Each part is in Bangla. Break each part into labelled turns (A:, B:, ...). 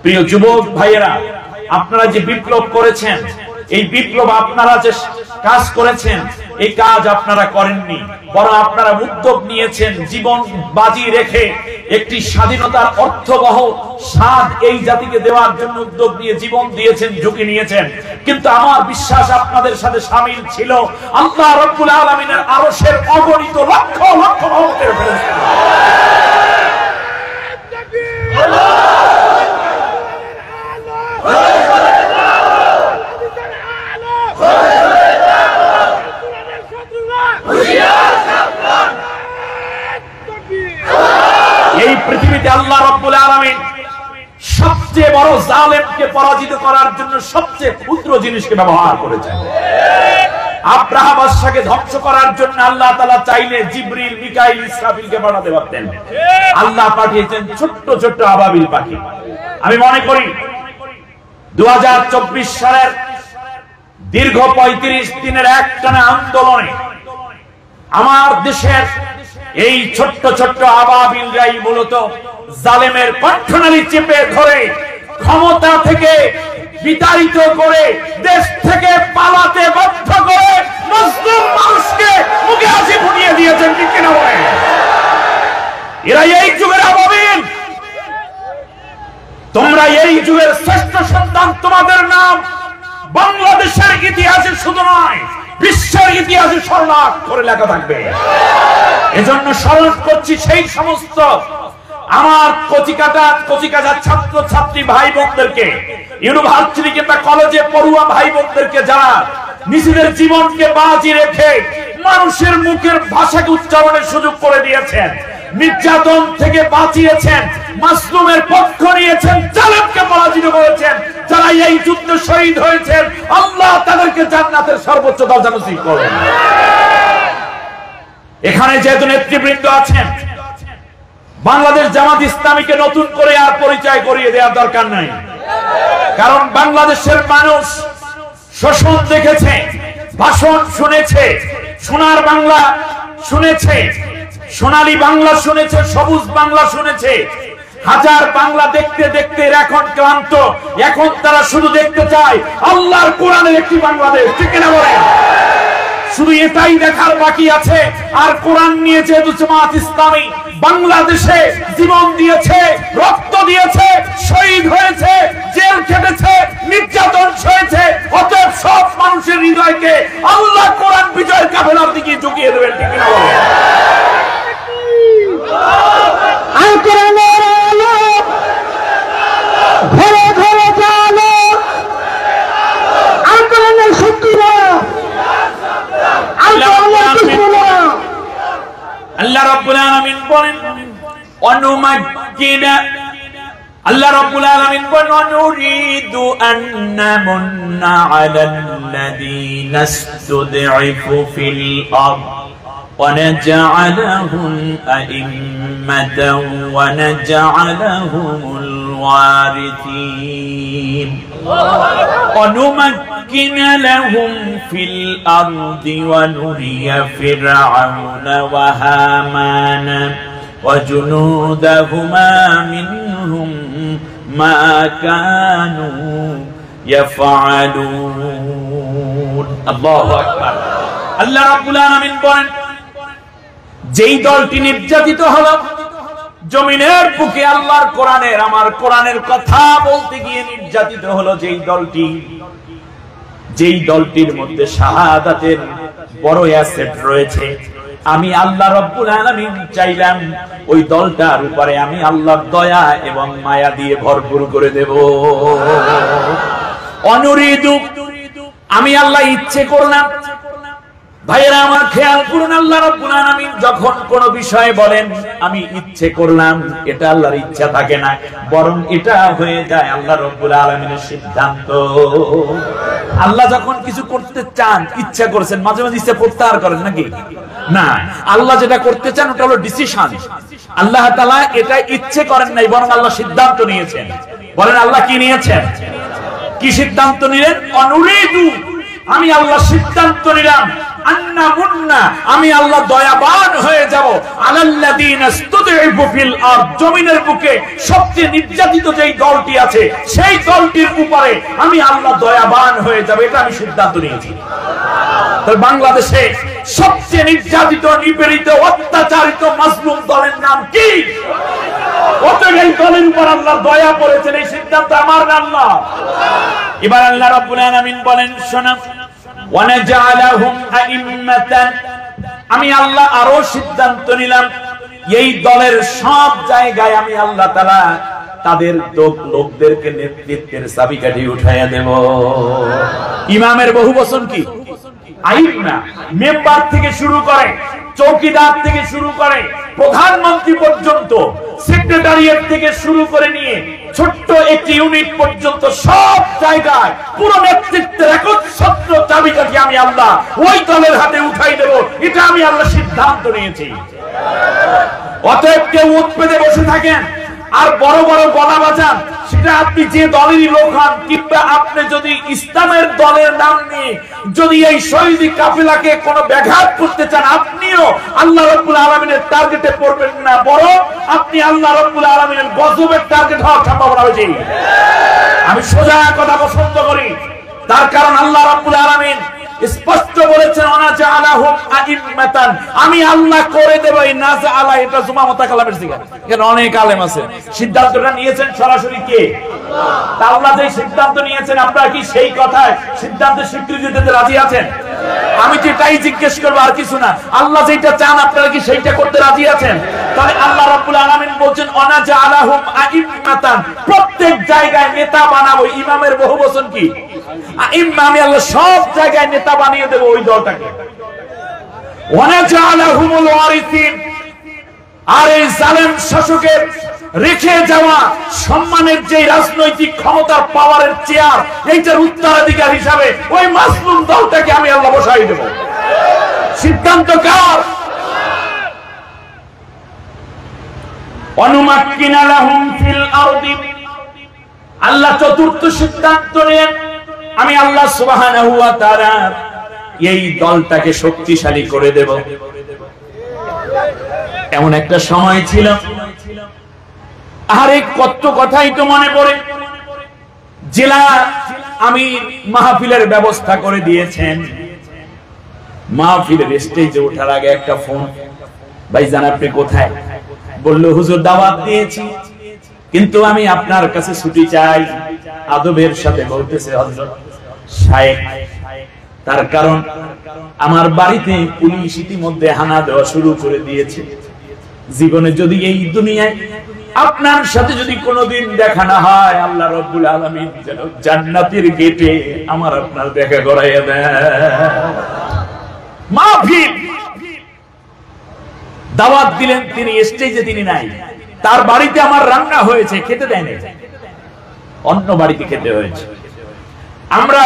A: প্রিয় যুবক ভাইয়েরা, আপনারা যে বিপ্লব করেছেন, এই বিপ্লব আপনারা যে কাজ করেছেন, এই কাজ আপনারা করেননি, বরং আপনারা উদ্যোগ নিয়েছেন জীবন বাজি রেখে একটি স্বাধীনতার অর্থবহ স্বাদ এই জাতিকে দেওয়ার জন্য উদ্যোগ নিয়ে জীবন দিয়েছেন, ঝুঁকি নিয়েছেন। কিন্তু আমার বিশ্বাস আপনাদের সাথে শামিল ছিল আল্লাহ রাব্বুল আলামিনের আরশের অগণিত লক্ষ লক্ষ রহমতের ফেরেশতা। এই পৃথিবীতে আল্লাহ রাব্বুল আলামিন সবচেয়ে বড় জালেমকে পরাজিত করার জন্য সবচেয়ে ক্ষুদ্র জিনিসকে ব্যবহার করেছেন। আব্রাহা বাদশাকে ধ্বংস করার জন্য আল্লাহ তাআলা চাইলে জিবরিল, মিকাইল, ইসরাফিলকে পাঠাতে পারতেন। আল্লাহ পাঠিয়েছেন ছোট্ট ছোট্ট আবাবিল পাখি। আমি মনে করি 2024 সালের দীর্ঘ 35 দিনের একটানা আন্দোলনে আমার দেশের এই ছোট্ট ছোট্ট আবাবিলরাই মূলত জালেমের কণ্ঠনালী চেপে ধরে ক্ষমতা থেকে বিতাড়িত করে দেশ থেকে পালাতে বাধ্য করে মুসলিম মানুষকে মুখে হাসি ফুটিয়ে দিয়েছেন। ঠিক কিনা বলেন? এরা এই যুগের আবাবিল। তোমরা এই যুগের শ্রেষ্ঠ সন্তান। তোমাদের নাম বাংলাদেশের ইতিহাসে শুধু নয়, বিশ্বের ইতিহাসে স্বর্ণাক্ষরে লেখা থাকবে। এজন্য স্মরণ করছি সেই সমস্ত আমার কচিকাটা ছাত্র ছাত্রী ভাই বোনদেরকে, ইউনিভার্সিটি কিংবা কলেজে পড়ুয়া ভাই বোনদেরকে, যারা নিজেদের জীবনকে বাজি রেখে মানুষের মুখের ভাষাকে উচ্চারণের সুযোগ করে দিয়েছেন, নির্যাতন থেকে বাঁচিয়েছেন, মাসলুমের পক্ষ নিয়েছেন, জালেমকে পরাজিত করেছেন। যারা এই যুদ্ধে শহীদ হয়েছেন, আল্লাহ তাদেরকে জান্নাতের সর্বোচ্চ দরজা নসিব করুন। এখানে যেহেতু নেতৃবৃন্দ আছেন, বাংলাদেশ জামাত ইসলামীকে নতুন করে আর পরিচয় করিয়ে দেওয়ার দরকার নাই। কারণ বাংলাদেশের মানুষ শোষণ দেখেছে, ভাষণ শুনেছে, সোনার বাংলা শুনেছে, সোনালী বাংলা শুনেছে, সবুজ বাংলা শুনেছে। হাজার বাংলা দেখতে দেখতে এখন ক্লান্ত। এখন তারা শুধু দেখতে চায় আল্লাহর কোরআনের একটি বাংলাদেশ। ঠিক কিনা বলেন? শুধু এটাই দেখার বাকি আছে। আর কোরআন নিয়ে যেহেতু জামাত ইসলামী বাংলাদেশে জীবন দিয়েছে, রক্ত দিয়েছে, শহীদ হয়েছে, জেল খেটেছে, নির্যাতন সয়েছে, অতএব সব মানুষের হৃদয়কে আল্লাহ কোরআন বিজয়ের কাফেলার দিকে ঝুঁকিয়ে দেবেন। ঠিক কিনা বলেন?
B: আল কোরআনের আলো ঘরে ঘরে জালো, আল কোরআনের শক্তিরা, আল কোরআনের দুশমনরা।
A: আল্লাহ রাব্বুল আলামিন বলেন অনুমাক্কিনা, আল্লাহ রাব্বুল আলামিন বলেন অনুরিদু আন নামুন্না আলাল্লাযীনা ইসতুদঈফু ফিল আরদ ونجعلهم أئمة ونجعلهم الوارثين ونمكن لهم في الأرض ونري فرعون وهامان وجنودهما منهم ما كانوا يفعلون الله أكبر আল্লাহ রাব্বুল আলামিন বলেন যেই দলটি নির্যাতিত হলো জমিনের বুকে আল্লাহর কোরআনের, আমার কোরআনের কথা বলতে গিয়ে নির্যাতিত হলো যেই দলটির মধ্যে শাহাদাতের বড় অ্যাসেট রয়েছে, আমি আল্লাহ রাব্বুল আলামিন চাইলাম ওই দলটার উপরে আমি আল্লাহর দয়া এবং মায়া দিয়ে ভরপুর করে দেব। অনুরিদু, আমি আল্লাহ ইচ্ছে করলাম। ভাইয়েরা আমার খেয়াল করুন, আল্লাহ রাব্বুল আলামিন যখন কোন বিষয়ে বলেন আমি ইচ্ছে করলাম, এটা আল্লাহর ইচ্ছা থাকে না, বরং এটা হয়ে যায় আল্লাহ রাব্বুল আলামিনের সিদ্ধান্ত। আল্লাহ যখন কিছু করতে চান, ইচ্ছা করেছেন, মাঝে মাঝে ইচ্ছা প্রত্যাহার করেন নাকি? না, আল্লাহ যেটা করতে চান ওটা হলো ডিসিশন। আল্লাহ তাআলা এটা ইচ্ছে করেন নাই, বরং আল্লাহ সিদ্ধান্ত নিয়েছেন। বলেন আল্লাহ কি নিয়েছেন? কি সিদ্ধান্ত নিলেন? অনুরিদু, আমি আল্লাহ সিদ্ধান্ত নিলাম আন্না মুন্না, আমি আল্লাহ দয়াবান হয়ে যাব আলাল্লাযীনা ইসতুদঈফু ফিল আরদ, জমিনের বুকে সবচেয়ে নির্যাতিত যেই দলটি আছে সেই দলটির উপরে আমি আল্লাহ দয়াবান হয়ে যাব। এটা আমি সিদ্ধান্ত নিয়েছি। তো বাংলাদেশে সবচেয়ে নির্যাতিত, নিপীড়িত, অত্যাচারিত মাজলুম দলের নাম কি? অতএব এই দলের উপর আল্লাহ দয়া করেছেন, এই সিদ্ধান্ত আমার না আল্লাহ। এবার আল্লাহ রাব্বুল আলামিন বলেন, শোনো, ওয়ানাজআলাহুম আইম্মাতান, আমি আল্লাহ আরো সিদ্ধান্ত নিলাম এই দলের সব জায়গায় আমি আল্লাহ তাআলা তাদের লোকদেরকে নেতৃত্বের চাবিকাঠি উঠাইয়া দেব। ইমামের বহুবচন কি? আইম্মা। মেম্বার থেকে শুরু করে, চৌকিদার থেকে শুরু করে, প্রধানমন্ত্রী পর্যন্ত, সেক্রেটারিয়েট থেকে শুরু করে নিয়ে ছোট্ট একটি ইউনিট পর্যন্ত সব জায়গায় পুরো নেতৃত্বের একচ্ছত্র চাবিকাঠি আমি আল্লাহ ওই দলের হাতে উঠাই দেব। এটা আমি আল্লাহ সিদ্ধান্ত নিয়েছি। অতএব কেউ উৎপেদে বসে থাকেন আর বড় বড় গলা বাজান, সেটা আপনি যে দলেরই লোক হন, কিংবা আপনি যদি ইসলামের দলের নাম নিয়ে যদি এই শহীদি কাফেলাকে কোনো ব্যাঘাত করতে চান, আপনিও আল্লাহ রাব্বুল আলামিনের টার্গেটে পড়বেন না, বরং আপনি আল্লাহ রাব্বুল আলামিনের গজবের টার্গেট হওয়ার সম্ভাবনা বেশি। আমি সোজা কথা পছন্দ করি, তার কারণ আল্লাহ রাব্বুল আলামিন স্পষ্ট বলেছেন, ওয়ানাজআলাহুম আইম্মাতান, আমি আল্লাহ করে দেব। এই নাজআলা এটা জুমা মুতাকাল্লামের সিগা, এখানে অনেক আলেম আছে। সিদ্ধান্তটা নিয়েছেন সরাসরি কে? আল্লাহ। আল্লাহ যে সিদ্ধান্ত নিয়েছেন, আপনারা কি সেই কথায় সিদ্ধান্তের স্বীকৃতি দিতে রাজি আছেন? আমি যেটাই জিজ্ঞেস করবো, আর কিছু না। আল্লাহ যেটা চান আপনারা কি সেইটা করতে রাজি আছেন? তাহলে আল্লাহ রাব্বুল আলামিন বলছেন, ওয়ানাজআলাহুম আইম্মাতান, প্রত্যেক জায়গায় নেতা বানাবো। ইমামের বহুবচন কি? আইম্মা। আমি আল্লাহ সব জায়গায় নেতা বানিয়ে দেব ওই দলটাকে। ওয়ানাজআলাহুমুল ওয়ারিসিন, আর এই জালেম শাসকের রেখে যাওয়া সম্মানের যে রাজনৈতিক ক্ষমতার পাওয়ারের চেয়ার, এইটার উত্তরাধিকার হিসাবে ওই মাজলুম দলটাকে আমি আল্লাহ বসাই দেব। সিদ্ধান্ত কার? অনুমাক্কিনা লাহুম ফিল আরদি, আল্লাহ চতুর্থ সিদ্ধান্ত নেন, আমি আল্লাহ সুবহানাহু ওয়া তাআলা এই দলটাকে শক্তিশালী করে দেব। এমন একটা সময় ছিল, আরে কত কথাই তো মনে পড়ে। জেলা আমির মাহফিলের ব্যবস্থা করে দিয়েছেন। মাহফিলের স্টেজে ওঠার আগে একটা ফোন, ভাইজান আপনি কোথায়? বললো, হুজুর দাওয়াত দিয়েছি, কিন্তু আমি আপনার কাছে ছুটি চাই। আদবের সাথে বলতেছে, হযরত শায়েখ, তার কারণ আমার বাড়িতে পুলিশ ইতিমধ্যে হানা দেওয়া শুরু করে দিয়েছে। জীবনে যদি এই দুনিয়ায় আপনার সাথে যদি কোনোদিন দেখা না হয়, আল্লাহ রাব্বুল আলামিন যেন জান্নাতের গেটে আমার আপনার দেখা করাইয়া দেয়। মাহফিল দাওয়াত দিলেন, তিনি স্টেজে তিনি নাই। তার বাড়িতে আমার রান্না হয়েছে, খেতে দেয় না, অন্য বাড়িতে খেতে হয়েছে। আমরা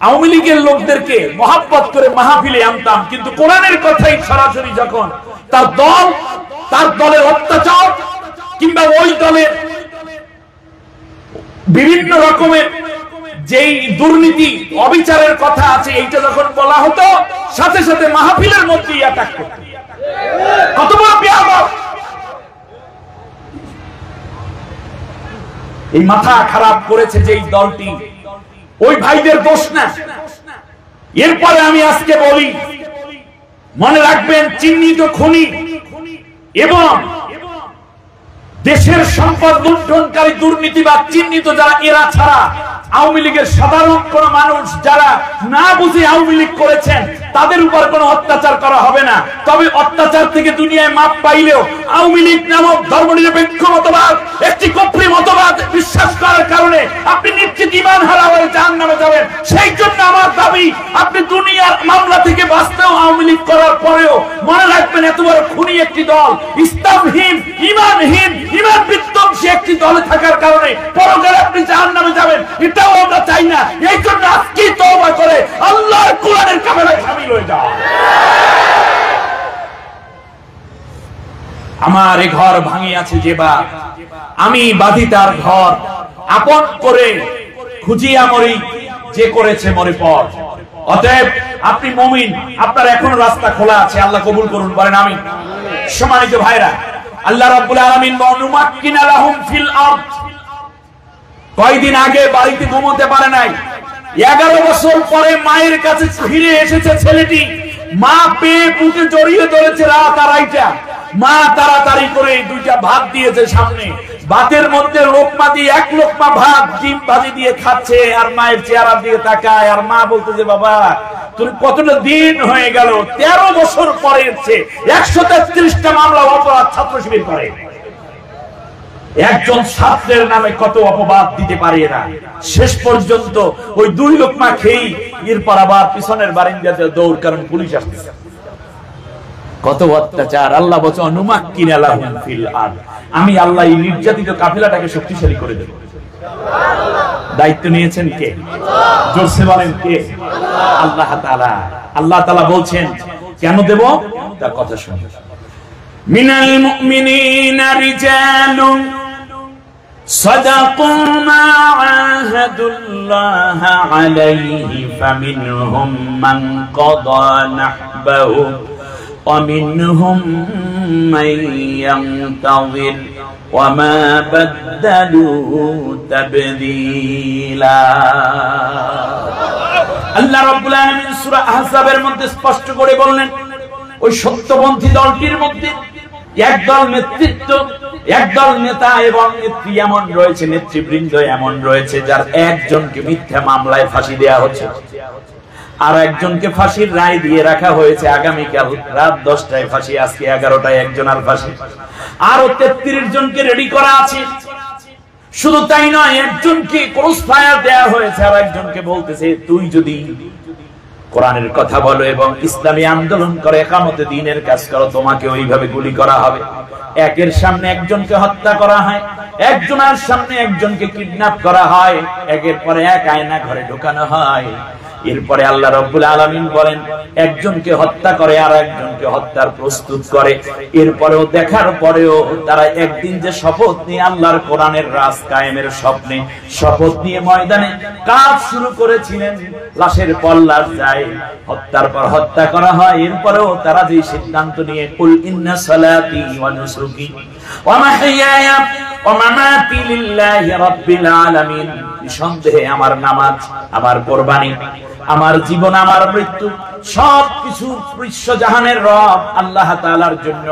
A: আওয়ামী লীগের লোকদেরকে মহাব্বত করে মাহফিলে আনতাম, কিন্তু কোরআনের কথাই সরাসরি যখন তার দলের অত্যাচার কিংবা ওই দলের বিভিন্ন রকমের যেই দুর্নীতি অবিচারের কথা আছে, এইটা যখন বলা হতো, সাথে সাথে মাহফিলের মধ্যেই অ্যাটাক করত। কত বড় বেয়াদব! এই মাথা খারাপ করেছে যে এই দলটি, ওই ভাইদের দোষ না। এরপরে আমি আজকে বলি, মনে রাখবেন, চিহ্নিত খুনি এবং দেশের সম্পদ লুণ্ঠনকারী দুর্নীতিবাদ চিহ্নিত যারা, এরা ছাড়া আওয়ামী লীগের সাধারণ কোন মানুষ যারা না বুঝে আওয়ামী লীগ করেছেন, তাদের উপর কোনো অত্যাচার করা হবে না। তবে অত্যাচার থেকে দুনিয়ায় মাপ পাইলেও আওয়ামী লীগ নামক ধর্মনিরপেক্ষ মতবাদ, একটি কুফরি মতবাদ বিশ্বাস করার কারণে আপনি নিশ্চিত ঈমান হারা হয়ে জাহান্নামে যাবেন। সেই জন্য আমার দাবি, আপনি দুনিয়ার মামলা থেকে বাঁচতেও আওয়ামী লীগ করার পরেও মনে রাখবেন, এত বড় খুনি একটি দল, ইসলামহীন, ঈমানহীন, ঈমান বিধ্বংসী একটি দলে থাকার কারণে পরকালে আপনি জাহান্নামে যাবেন, এটাও আমরা চাই না। এই জন্য আজকে তওবা করে আল্লাহর কোরআনের কাফেলায় শামিল হয়ে যাও। আমার এ ঘর ভাঙিয়াছে যে বা, আমি বাঁধি তার ঘর, আপন করে খুঁজিয়া মরি, যে করেছে মরে পর। অতএব আপনি মুমিন, আপনার এখনো রাস্তা খোলা আছে, আল্লাহ কবুল করুন, বলেন আমিন। সম্মানিত ভাইরা, আল্লাহ রাব্বুল আলামিন ওয়ানুমাক্কিনা লাহুম ফিল আরদ, কয়দিন আগে বাড়িতে ঘুমোতে পারে নাই, 11 বছর পরে মায়ের কাছে ফিরে এসেছে ছেলেটি। মা পেয়ে বুকে জড়িয়ে ধরেছে রাত আড়াইটা। মা তাড়াতাড়ি করে 2টা ভাত দিয়েছে সামনে, ভাতের মধ্যে লোকমা দিয়ে 1 লোকমা ভাত ডিম ভাজি দিয়ে খাচ্ছে, আর মায়ের চেহারা দিয়ে তাকায়, আর মা বলতেছে বাবা তোর কতটা দিন হয়ে গেল, 13 বছর পরে এসেছে, 133টা মামলা অপরাধ ছাত্র শিবির করে। একজন ছাত্রের নামে কত অপবাদ দিতে পারে এরা। শেষ পর্যন্ত ওই 2 লোকমা খেয়েই এরপর আবার পিছনের বারিন্দাতে দৌড়, কারণ পুলিশ আসছে। কত অত্যাচার! আল্লাহ বলছে অনুমাক্কিনা লাহুম ফিল আরদ, আমি আল্লাহ এই নির্যাতিত কাফেলাটাকে শক্তিশালী করে দেব। দায়িত্ব নিয়েছেন কে? জোরসে বলেন কে? আল্লাহ তাআলা। আল্লাহ তাআলা বলছেন কেন দেব, তার কথা শুনুন। মিনাল মুমিনিনা রিজালুন সাদাকু মা আহাদুল্লাহ আলাইহি ফামিনহুম মান কাদা নাহবাহু ওয়া মিনহুম মান ইয়ানতাযির ওয়া মা বাদদালু তাবদীলা। আল্লাহ রাব্বুল আলামিন সূরা আহজাবের মধ্যে স্পষ্ট করে বললেন, ওই সত্যপন্থী দলটির মধ্যে একদল নেতৃত্ব, একদল নেতা এবং নেত্রী এমন রয়েছে, নেতৃবৃন্দ এমন রয়েছে যার একজনকে মিথ্যা মামলায় ফাঁসি দেয়া হচ্ছে, আর একজনকে ফাঁসির রায় দিয়ে রাখা হয়েছে আগামীকাল রাত 10টায় ফাঁসি, আজকে 11টায় একজনের ফাঁসি, আরো 33 জনকে রেডি করা আছে। শুধু তাই নয়, একজনকে ক্রস ফায়ার দেয়া হয়েছে, আর একজনকে বলতেছে তুই যদি কোরআনের কথা বলো এবং ইসলামী আন্দোলন করে একামতে দ্বীনের কাজ করো, তোমাকে ওইভাবে গুলি করা হবে। একের সামনে একজনকে হত্যা করা হয়, একজনের সামনে একজনকে কিডন্যাপ করা হয়, একের পরে এক আয়না ঘরে ঢোকানো হয়। এরপরে আল্লাহ রাব্বুল আলামিন বলেন একজনকে হত্যা করে আর একজনকে হত্যার প্রস্তুত করে। এরপরেও দেখার পরেও তারা একদিন যে শপথ নিয়ে আল্লাহর কোরআনের রাজ কায়েমের স্বপ্নে শপথ নিয়ে ময়দানে কাজ শুরু করেছিলেন, লাশের পর লাশ যায়, হত্যার পর হত্যা করা হয়। এরপরেও তারা যে সিদ্ধান্ত নিয়ে কুল ইন্না সালাতি ওয়া নুসুকি ওয়া মাহইয়ায়া ওয়া মামাতি লিল্লাহি রাব্বিল আলামিন, নিঃসন্দেহে আমার নামাজ, আমার কুরবানি, আমার জীবন, আমার মৃত্যু সবকিছু বিশ্ব জাহানের রব আল্লাহ তাআলার জন্য।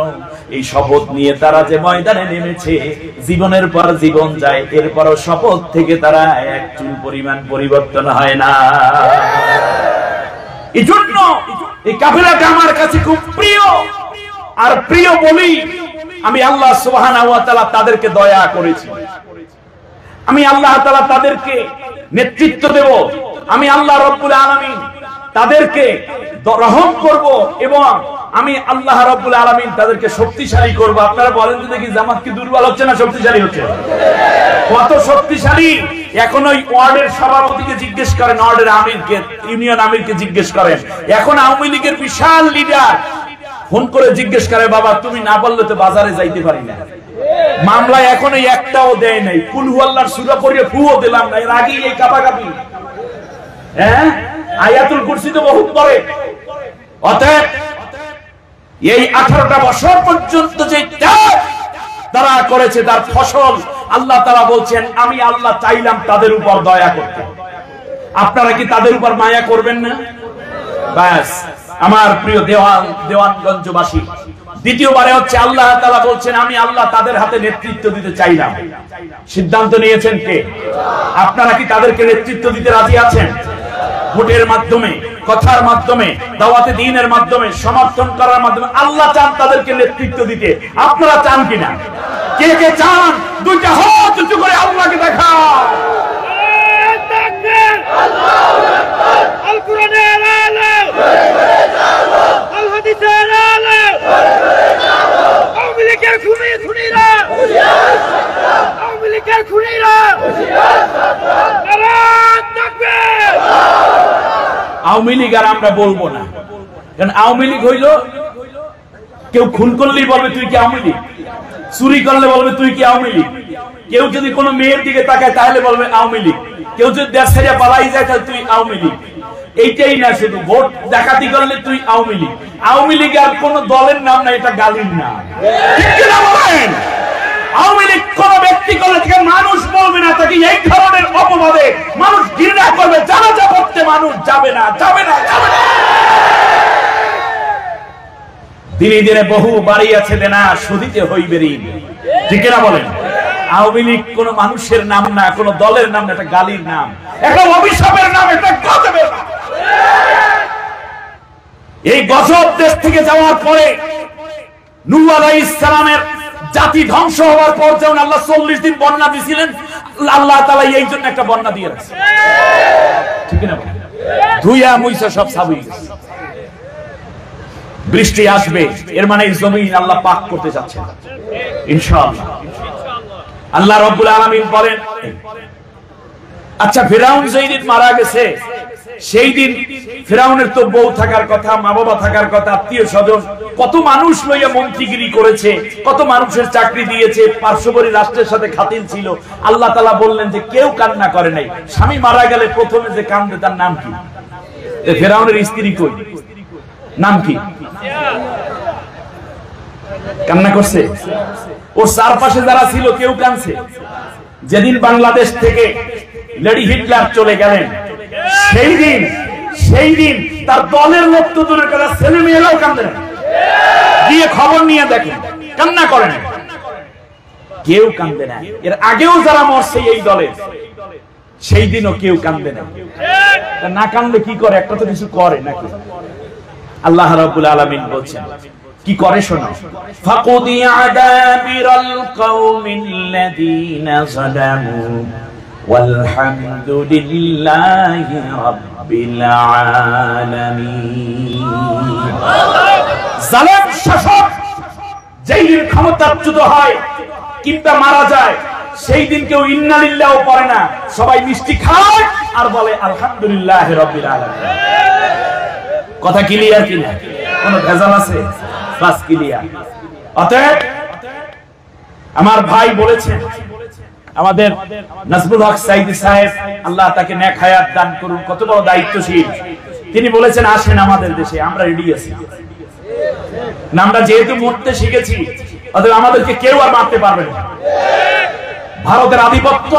A: এই শপথ নিয়ে তারা যে ময়দানে নেমেছে, জীবনের পর জীবন যায়, এরপরও শপথ থেকে তারা এক চুল পরিমাণ পরিবর্তন হয় না। এজন্য এই কাফেলাটা আমার কাছে খুব প্রিয়, আর প্রিয় বলি আমি আল্লাহ সুবহানাহু ওয়া তাআলা তাদেরকে দয়া করেছি, আমি আল্লাহ তাআলা তাদেরকে নেতৃত্ব দেব, আমি আল্লাহ রাব্বুল আলামিন তাদেরকে রহম করব এবং আমি আল্লাহ রাব্বুল আলামিন তাদেরকে শক্তিশালী করব। আপনারা বলেন তো দেখি জামাত কি দুর্বল হচ্ছে না শক্তিশালী হচ্ছে? কত শক্তিশালী! এখন ওই ওয়ার্ডের সভাপতিকে জিজ্ঞেস করেন, ওয়ার্ডের আমিরকে, ইউনিয়ন আমিরকে জিজ্ঞেস করেন, এখন আওয়ামী লীগের বিশাল লিডার ফোন করে জিজ্ঞেস করে বাবা তুমি না বললে তো বাজারে যাইতে পারি না। মামলায় এখন এই একটাও দেয় নাই, কুল হুয়াল্লাহর সূরা পড়িয়ে ফুও দিলাম না, এর আগেই এই কাপাকাপি। হ্যাঁ, আয়াতুল কুরসি তো বহুত পড়ে। অতএব এই 18টা বছর পর্যন্ত যে ত্যাগ তারা করেছে তার ফসল আল্লাহ তাআলা বলছেন আমি আল্লাহ চাইলাম তাদের উপর দয়া করতে। আপনারা কি তাদের উপর মায়া করবেন না? ব্যাস, আমার প্রিয় দেওয়ানগঞ্জবাসী, দ্বিতীয়বারে হচ্ছে আল্লাহ তাআলা বলছেন আমি আল্লাহ তাদের হাতে নেতৃত্ব দিতে চাইলাম। সিদ্ধান্ত নিয়েছেন কে? আপনারা কি তাদেরকে নেতৃত্ব দিতে রাজি আছেন? ভোটের মাধ্যমে, কথার মাধ্যমে, দাওয়াতে দ্বীনের মাধ্যমে, সমর্থন করার মাধ্যমে আল্লাহ চান তাদেরকে নেতৃত্ব দিতে। আপনারা চান কিনা? কে কে চান? দুইটা হাত উঁচু করে আল্লাহকে দেখান। আল্লাহু আকবার। আল কোরআনের আলো, আল হাদিসের আলো, আওয়ামী লীগের খুনিরা, আওয়ামী লীগের খুনিরা, নারায়ে তাকবীর। আওয়ামী লীগ আর আমরা বলবো না, কারণ আওয়ামী লীগ হইল কেউ খুন করলেই বলবে তুই কি আওয়ামী লীগ, চুরি করলে বলবে তুই কি আওয়ামী লীগ, কেউ যদি কোনো মেয়ের দিকে তাকায় তাহলে বলবে আওয়ামী লীগ, কেউ যদি দেশ ছেড়ে পালাই যায় তাহলে তুই আওয়ামী লীগ। এইটাই না, শুধু ভোট ডাকাতি করলে তুই আওয়ামী লীগ। আওয়ামী লীগ আর কোন দলের নাম না, এটা গালির নাম। ঠিক কিনা বলেন? আওয়ামী লীগ কোন ব্যক্তি করলে থেকে মানুষ বলবে না, তাকে এই ধরনের অপবাদে মানুষ ঘৃণা করবে, জানাজা পড়তে মানুষ যাবে না, যাবে না, যাবে না। দিনে দিনে বহু বাড়ি আছে দেনা, শুধিতে হইবে ঋণ। ঠিক না বলেন? আওয়ামী লীগ কোন মানুষের নাম না, কোন দলের নাম না, এটা গালির নাম, একটা অভিশাপের নাম, এটা গজবের নাম। এই গজব দেশ থেকে যাওয়ার পরে নূহ আলাইহিস সালামের জাতি ধ্বংস হওয়ার পর যেমন আল্লাহ 40 দিন বন্যা দিয়েছিলেন, আল্লাহ তাআলা এই জন্য একটা বন্যা দিয়ে রাখছে। ঠিক না? ধুইয়া মুইসা সব সাবই গেছে। বৃষ্টি আসবে, এর মানে এই জমিন আল্লাহ পাক করতে যাচ্ছেন ইনশাআল্লাহ। আল্লাহ রাব্বুল আলামিন বলেন, আচ্ছা ফিরাউন যেই দিন মারা গেছে, সেই দিন ফিরাউনের তো বউ থাকার কথা, মা বাবা থাকার কথা, আত্মীয় স্বজন, কত মানুষ লইয়া মন্ত্রীগিরি করেছে, কত মানুষের চাকরি দিয়েছে, পার্শ্ববর্তী রাষ্ট্রের সাথে খাতির ছিল। আল্লাহ তাআলা বললেন যে কেউ কান্না করে নাই। স্বামী মারা গেলে প্রথমে যে কান্দে তার নাম কি? ফিরাউনের স্ত্রী কই, নাম কি? কান্না করছে? ওর চারপাশে যারা ছিল কেউ কাঁদছে? যেদিন বাংলাদেশ থেকে লেডি হিটলার চলে গেলেন, সেই দিন তার দলের লোক তো দূরের কথা, ছেলে মেয়েরাও কাঁদে না। গিয়ে খবর নিয়ে দেখেন, কান্না করে না, কেউ কাঁদে না। এর আগেও যারা মরছে এই দলে, সেই দিনও কেউ কাঁদে না। না কাঁদলে কি করে? একটা তো কিছু করে নাকি? আল্লাহ রাব্বুল আলামিন বলছেন কি করে, শোনো। ফাকুদি আদাবিরাল কওমিল্লাযীনা যালামু ওয়ালহামদুলিল্লাহি রাব্বিল আলামিন। জালেম শাসক যেই দিন ক্ষমতাচ্যুত হয় কিংবা মারা যায়, সেই দিন কেউ ইন্না লিল্লাহ পড়ে না, সবাই মিষ্টি খায় আর বলে আলহামদুলিল্লাহি রাব্বিল আলামিন। কথা ক্লিয়ার কিনা? কোন ভেজাল আছে? বাস ক্লিয়ার। অতএব আমার ভাই বলেছেন, আমাদের নাজমুল হক সাইদি সাহেব, আল্লাহ তাকে নেক হায়াত দান করুন, কত বড় দায়িত্বশীল। তিনি বলেছেন আসেন আমাদের দেশে, আমরা রেডি আছি। আমরা যেহেতু মরতে শিখেছি, অতএব আমাদেরকে কেউ আর মারতে পারবে না। ভারতের আধিপত্য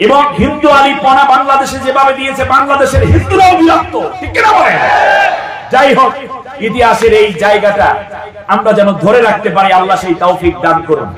A: এবং হিন্দু আলিপনা বাংলাদেশে যেভাবে দিয়েছে, বাংলাদেশের হিন্দুরাও বিরক্ত। ঠিক কিনা বলেন? যাই হোক, ইতিহাসের এই জায়গাটা আমরা যেন ধরে রাখতে পারি, আল্লাহ সেই তৌফিক দান করুন।